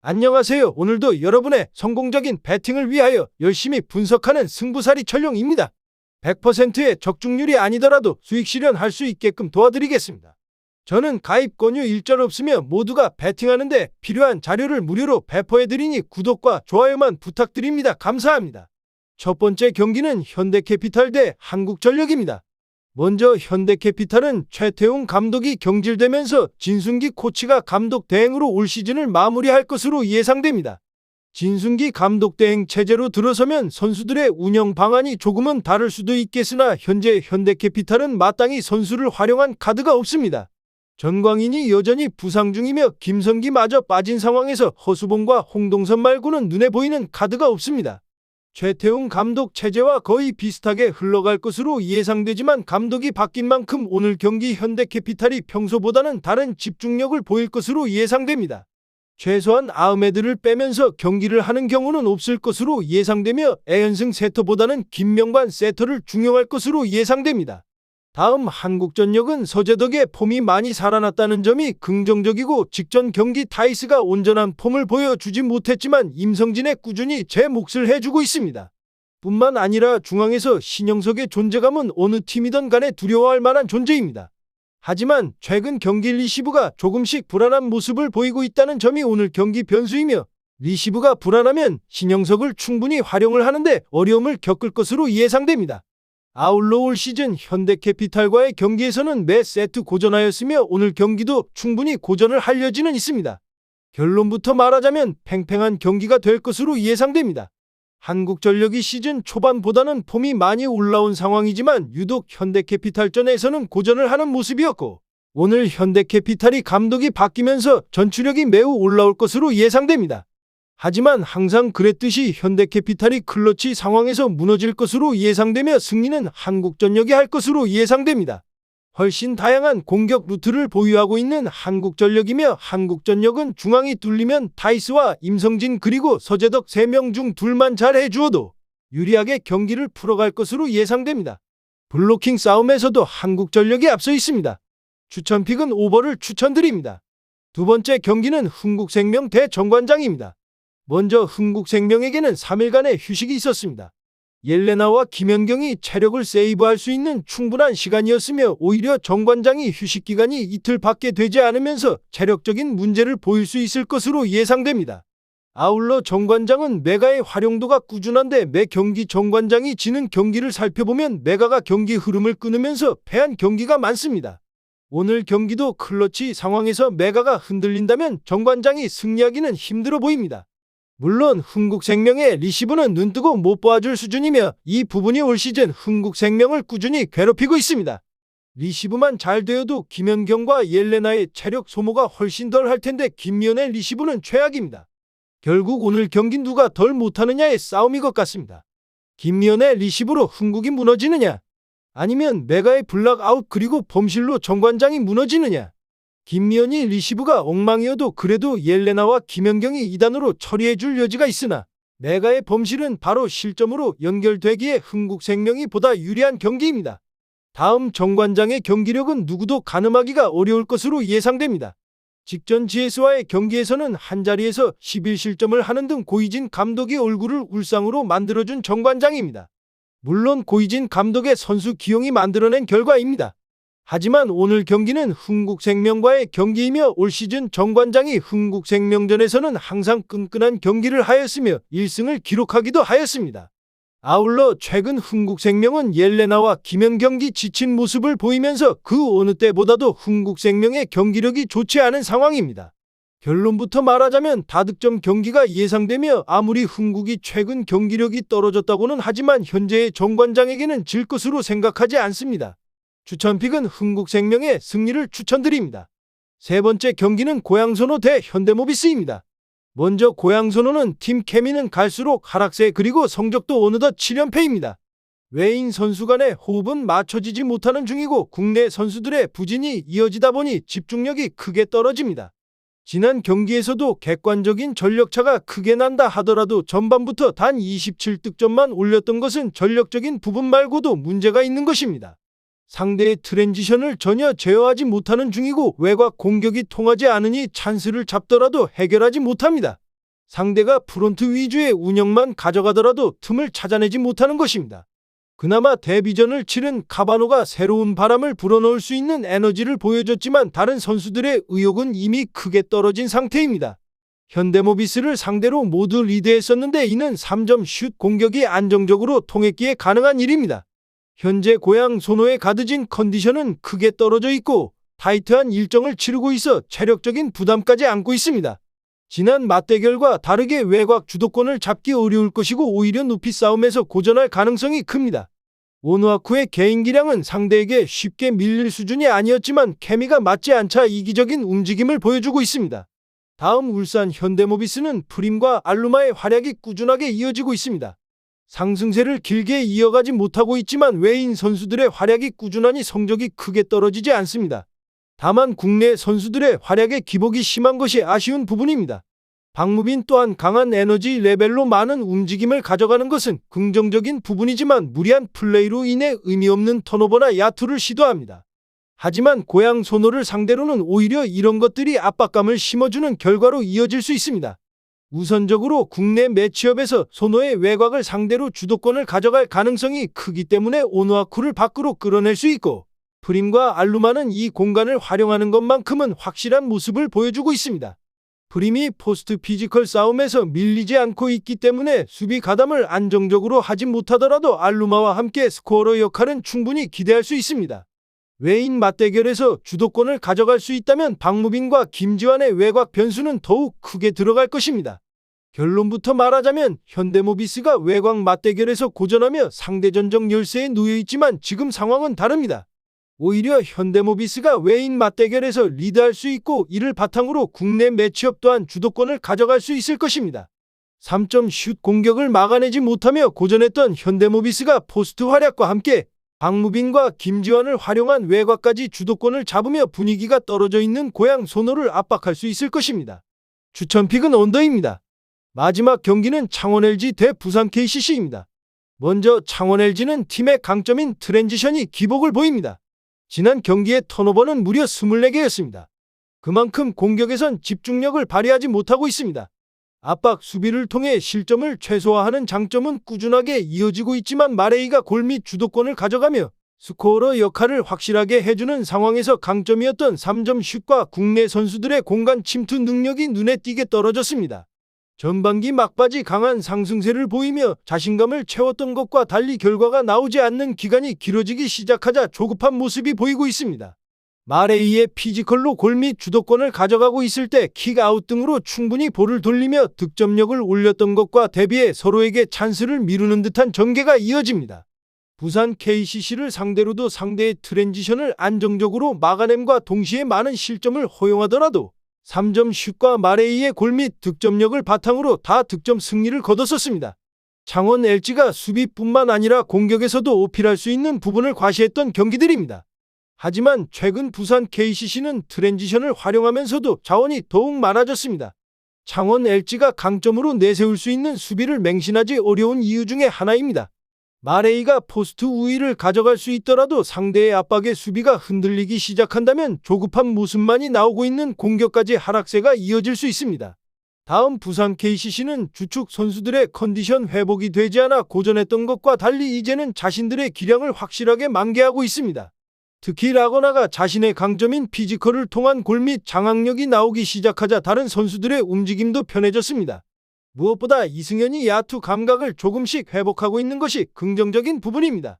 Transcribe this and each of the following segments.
안녕하세요. 오늘도 여러분의 성공적인 배팅을 위하여 열심히 분석하는 승부살이 철룡입니다. 100%의 적중률이 아니더라도 수익 실현할 수 있게끔 도와드리겠습니다. 저는 가입 권유 일절 없으며 모두가 배팅하는데 필요한 자료를 무료로 배포해드리니 구독과 좋아요만 부탁드립니다. 감사합니다. 첫 번째 경기는 현대캐피탈 대 한국전력입니다. 먼저 현대캐피탈은 최태웅 감독이 경질되면서 진순기 코치가 감독 대행으로 올 시즌을 마무리할 것으로 예상됩니다. 진순기 감독 대행 체제로 들어서면 선수들의 운영 방안이 조금은 다를 수도 있겠으나 현재 현대캐피탈은 마땅히 선수를 활용한 카드가 없습니다. 전광인이 여전히 부상 중이며 김성기마저 빠진 상황에서 허수봉과 홍동선 말고는 눈에 보이는 카드가 없습니다. 최태웅 감독 체제와 거의 비슷하게 흘러갈 것으로 예상되지만 감독이 바뀐 만큼 오늘 경기 현대캐피탈이 평소보다는 다른 집중력을 보일 것으로 예상됩니다. 최소한 아흐메드를 빼면서 경기를 하는 경우는 없을 것으로 예상되며 애현승 세터보다는 김명관 세터를 중용할 것으로 예상됩니다. 다음 한국전력은 서재덕의 폼이 많이 살아났다는 점이 긍정적이고 직전 경기 타이스가 온전한 폼을 보여주지 못했지만 임성진에 꾸준히 제 몫을 해주고 있습니다. 뿐만 아니라 중앙에서 신영석의 존재감은 어느 팀이든 간에 두려워할 만한 존재입니다. 하지만 최근 경기 리시브가 조금씩 불안한 모습을 보이고 있다는 점이 오늘 경기 변수이며 리시브가 불안하면 신영석을 충분히 활용을 하는데 어려움을 겪을 것으로 예상됩니다. 아울러 올 시즌 현대캐피탈과의 경기에서는 매 세트 고전하였으며 오늘 경기도 충분히 고전을 할 여지는 있습니다. 결론부터 말하자면 팽팽한 경기가 될 것으로 예상됩니다. 한국전력이 시즌 초반보다는 폼이 많이 올라온 상황이지만 유독 현대캐피탈전에서는 고전을 하는 모습이었고 오늘 현대캐피탈이 감독이 바뀌면서 전투력이 매우 올라올 것으로 예상됩니다. 하지만 항상 그랬듯이 현대캐피탈이 클러치 상황에서 무너질 것으로 예상되며 승리는 한국전력이 할 것으로 예상됩니다. 훨씬 다양한 공격 루트를 보유하고 있는 한국전력이며 한국전력은 중앙이 뚫리면 타이스와 임성진 그리고 서재덕 3명 중 둘만 잘 해주어도 유리하게 경기를 풀어갈 것으로 예상됩니다. 블로킹 싸움에서도 한국전력이 앞서 있습니다. 추천픽은 오버를 추천드립니다. 두 번째 경기는 흥국생명 대 정관장입니다. 먼저 흥국생명에게는 3일간의 휴식이 있었습니다. 옐레나와 김연경이 체력을 세이브할 수 있는 충분한 시간이었으며 오히려 정관장이 휴식 기간이 이틀밖에 되지 않으면서 체력적인 문제를 보일 수 있을 것으로 예상됩니다. 아울러 정관장은 메가의 활용도가 꾸준한데 매 경기 정관장이 지는 경기를 살펴보면 메가가 경기 흐름을 끊으면서 패한 경기가 많습니다. 오늘 경기도 클러치 상황에서 메가가 흔들린다면 정관장이 승리하기는 힘들어 보입니다. 물론 흥국생명의 리시브는 눈뜨고 못 보아줄 수준이며 이 부분이 올 시즌 흥국생명을 꾸준히 괴롭히고 있습니다. 리시브만 잘 되어도 김연경과 옐레나의 체력 소모가 훨씬 덜 할 텐데 김미연의 리시브는 최악입니다. 결국 오늘 경기 누가 덜 못하느냐의 싸움인 것 같습니다. 김미연의 리시브로 흥국이 무너지느냐 아니면 메가의 블락아웃 그리고 범실로 정관장이 무너지느냐. 김미연이 리시브가 엉망이어도 그래도 옐레나와 김연경이 2단으로 처리해줄 여지가 있으나 메가의 범실은 바로 실점으로 연결되기에 흥국생명이 보다 유리한 경기입니다. 다음 정관장의 경기력은 누구도 가늠하기가 어려울 것으로 예상됩니다. 직전 GS와의 경기에서는 한자리에서 11실점을 하는 등 고이진 감독의 얼굴을 울상으로 만들어준 정관장입니다. 물론 고이진 감독의 선수 기용이 만들어낸 결과입니다. 하지만 오늘 경기는 흥국생명과의 경기이며 올 시즌 정관장이 흥국생명전에서는 항상 끈끈한 경기를 하였으며 1승을 기록하기도 하였습니다. 아울러 최근 흥국생명은 옐레나와 김연경이 지친 모습을 보이면서 그 어느 때보다도 흥국생명의 경기력이 좋지 않은 상황입니다. 결론부터 말하자면 다득점 경기가 예상되며 아무리 흥국이 최근 경기력이 떨어졌다고는 하지만 현재의 정관장에게는 질 것으로 생각하지 않습니다. 추천픽은 흥국생명의 승리를 추천드립니다. 세 번째 경기는 고양선호 대 현대모비스입니다. 먼저 고양선호는 팀 케미는 갈수록 하락세 그리고 성적도 어느덧 7연패입니다. 외인 선수 간의 호흡은 맞춰지지 못하는 중이고 국내 선수들의 부진이 이어지다 보니 집중력이 크게 떨어집니다. 지난 경기에서도 객관적인 전력차가 크게 난다 하더라도 전반부터 단 27득점만 올렸던 것은 전력적인 부분 말고도 문제가 있는 것입니다. 상대의 트랜지션을 전혀 제어하지 못하는 중이고 외곽 공격이 통하지 않으니 찬스를 잡더라도 해결하지 못합니다. 상대가 프론트 위주의 운영만 가져가더라도 틈을 찾아내지 못하는 것입니다. 그나마 데뷔전을 치른 카바노가 새로운 바람을 불어넣을 수 있는 에너지를 보여줬지만 다른 선수들의 의욕은 이미 크게 떨어진 상태입니다. 현대모비스를 상대로 모두 리드했었는데 이는 3점 슛 공격이 안정적으로 통했기에 가능한 일입니다. 현재 고양 소노의 가드진 컨디션은 크게 떨어져 있고 타이트한 일정을 치르고 있어 체력적인 부담까지 안고 있습니다. 지난 맞대결과 다르게 외곽 주도권을 잡기 어려울 것이고 오히려 높이 싸움에서 고전할 가능성이 큽니다. 오누아쿠의 개인 기량은 상대에게 쉽게 밀릴 수준이 아니었지만 케미가 맞지 않자 이기적인 움직임을 보여주고 있습니다. 다음 울산 현대모비스는 프림과 알루마의 활약이 꾸준하게 이어지고 있습니다. 상승세를 길게 이어가지 못하고 있지만 외인 선수들의 활약이 꾸준하니 성적이 크게 떨어지지 않습니다. 다만 국내 선수들의 활약에 기복이 심한 것이 아쉬운 부분입니다. 박무빈 또한 강한 에너지 레벨로 많은 움직임을 가져가는 것은 긍정적인 부분이지만 무리한 플레이로 인해 의미 없는 턴오버나 야투를 시도합니다. 하지만 고양 소노를 상대로는 오히려 이런 것들이 압박감을 심어주는 결과로 이어질 수 있습니다. 우선적으로 국내 매치업에서 소노의 외곽을 상대로 주도권을 가져갈 가능성이 크기 때문에 오누아쿠를 밖으로 끌어낼 수 있고 프림과 알루마는 이 공간을 활용하는 것만큼은 확실한 모습을 보여주고 있습니다. 프림이 포스트 피지컬 싸움에서 밀리지 않고 있기 때문에 수비 가담을 안정적으로 하지 못하더라도 알루마와 함께 스코어러 역할은 충분히 기대할 수 있습니다. 외인 맞대결에서 주도권을 가져갈 수 있다면 박무빈과 김지환의 외곽 변수는 더욱 크게 들어갈 것입니다. 결론부터 말하자면 현대모비스가 외곽 맞대결에서 고전하며 상대 전적 열세에 놓여있지만 지금 상황은 다릅니다. 오히려 현대모비스가 외인 맞대결에서 리드할 수 있고 이를 바탕으로 국내 매치업 또한 주도권을 가져갈 수 있을 것입니다. 3점 슛 공격을 막아내지 못하며 고전했던 현대모비스가 포스트 활약과 함께 박무빈과 김지환을 활용한 외곽까지 주도권을 잡으며 분위기가 떨어져 있는 고양 소노를 압박할 수 있을 것입니다. 추천픽은 언더입니다. 마지막 경기는 창원 LG 대 부산 KCC입니다. 먼저 창원 LG는 팀의 강점인 트랜지션이 기복을 보입니다. 지난 경기의 턴오버는 무려 24개였습니다. 그만큼 공격에선 집중력을 발휘하지 못하고 있습니다. 압박 수비를 통해 실점을 최소화하는 장점은 꾸준하게 이어지고 있지만 마레이가 골 및 주도권을 가져가며 스코어러 역할을 확실하게 해주는 상황에서 강점이었던 3점 슛과 국내 선수들의 공간 침투 능력이 눈에 띄게 떨어졌습니다. 전반기 막바지 강한 상승세를 보이며 자신감을 채웠던 것과 달리 결과가 나오지 않는 기간이 길어지기 시작하자 조급한 모습이 보이고 있습니다. 마레이의 피지컬로 골 및 주도권을 가져가고 있을 때 킥아웃 등으로 충분히 볼을 돌리며 득점력을 올렸던 것과 대비해 서로에게 찬스를 미루는 듯한 전개가 이어집니다. 부산 KCC를 상대로도 상대의 트랜지션을 안정적으로 막아냄과 동시에 많은 실점을 허용하더라도 3점 슛과 마레이의 골 및 득점력을 바탕으로 다 득점 승리를 거뒀었습니다. 창원 LG가 수비뿐만 아니라 공격에서도 어필할 수 있는 부분을 과시했던 경기들입니다. 하지만 최근 부산 KCC는 트랜지션을 활용하면서도 자원이 더욱 많아졌습니다. 창원 LG가 강점으로 내세울 수 있는 수비를 맹신하지 어려운 이유 중에 하나입니다. 마레이가 포스트 우위를 가져갈 수 있더라도 상대의 압박에 수비가 흔들리기 시작한다면 조급한 모습만이 나오고 있는 공격까지 하락세가 이어질 수 있습니다. 다음 부산 KCC는 주축 선수들의 컨디션 회복이 되지 않아 고전했던 것과 달리 이제는 자신들의 기량을 확실하게 만개하고 있습니다. 특히 라거나가 자신의 강점인 피지컬을 통한 골 및 장악력이 나오기 시작하자 다른 선수들의 움직임도 편해졌습니다. 무엇보다 이승현이 야투 감각을 조금씩 회복하고 있는 것이 긍정적인 부분입니다.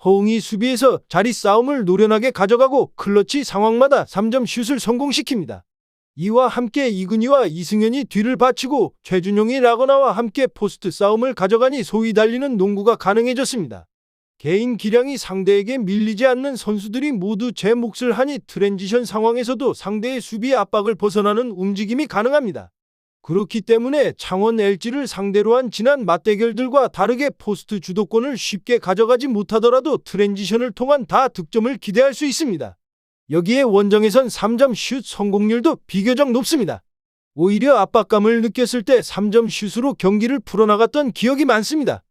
허웅이 수비에서 자리 싸움을 노련하게 가져가고 클러치 상황마다 3점 슛을 성공시킵니다. 이와 함께 이근희와 이승현이 뒤를 받치고 최준용이 라거나와 함께 포스트 싸움을 가져가니 소위 달리는 농구가 가능해졌습니다. 개인 기량이 상대에게 밀리지 않는 선수들이 모두 제 몫을 하니 트랜지션 상황에서도 상대의 수비 압박을 벗어나는 움직임이 가능합니다. 그렇기 때문에 창원 LG를 상대로 한 지난 맞대결들과 다르게 포스트 주도권을 쉽게 가져가지 못하더라도 트랜지션을 통한 다 득점을 기대할 수 있습니다. 여기에 원정에선 3점 슛 성공률도 비교적 높습니다. 오히려 압박감을 느꼈을 때 3점 슛으로 경기를 풀어나갔던 기억이 많습니다.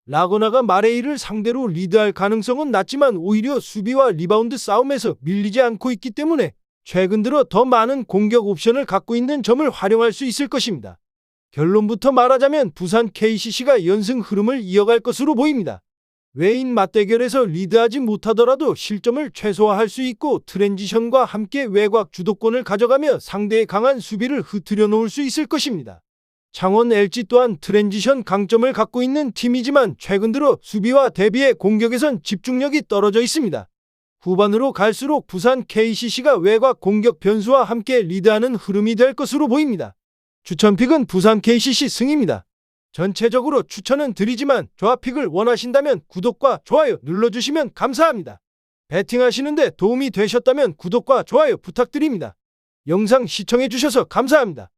라거나가 마레이를 상대로 리드할 가능성은 낮지만 오히려 수비와 리바운드 싸움에서 밀리지 않고 있기 때문에 최근 들어 더 많은 공격 옵션을 갖고 있는 점을 활용할 수 있을 것입니다. 결론부터 말하자면 부산 KCC가 연승 흐름을 이어갈 것으로 보입니다. 외인 맞대결에서 리드하지 못하더라도 실점을 최소화할 수 있고 트랜지션과 함께 외곽 주도권을 가져가며 상대의 강한 수비를 흐트려 놓을 수 있을 것입니다. 창원 LG 또한 트랜지션 강점을 갖고 있는 팀이지만 최근 들어 수비와 대비의 공격에선 집중력이 떨어져 있습니다. 후반으로 갈수록 부산 KCC가 외곽 공격 변수와 함께 리드하는 흐름이 될 것으로 보입니다. 추천픽은 부산 KCC 승입니다. 전체적으로 추천은 드리지만 조합픽을 원하신다면 구독과 좋아요 눌러주시면 감사합니다. 배팅하시는데 도움이 되셨다면 구독과 좋아요 부탁드립니다. 영상 시청해주셔서 감사합니다.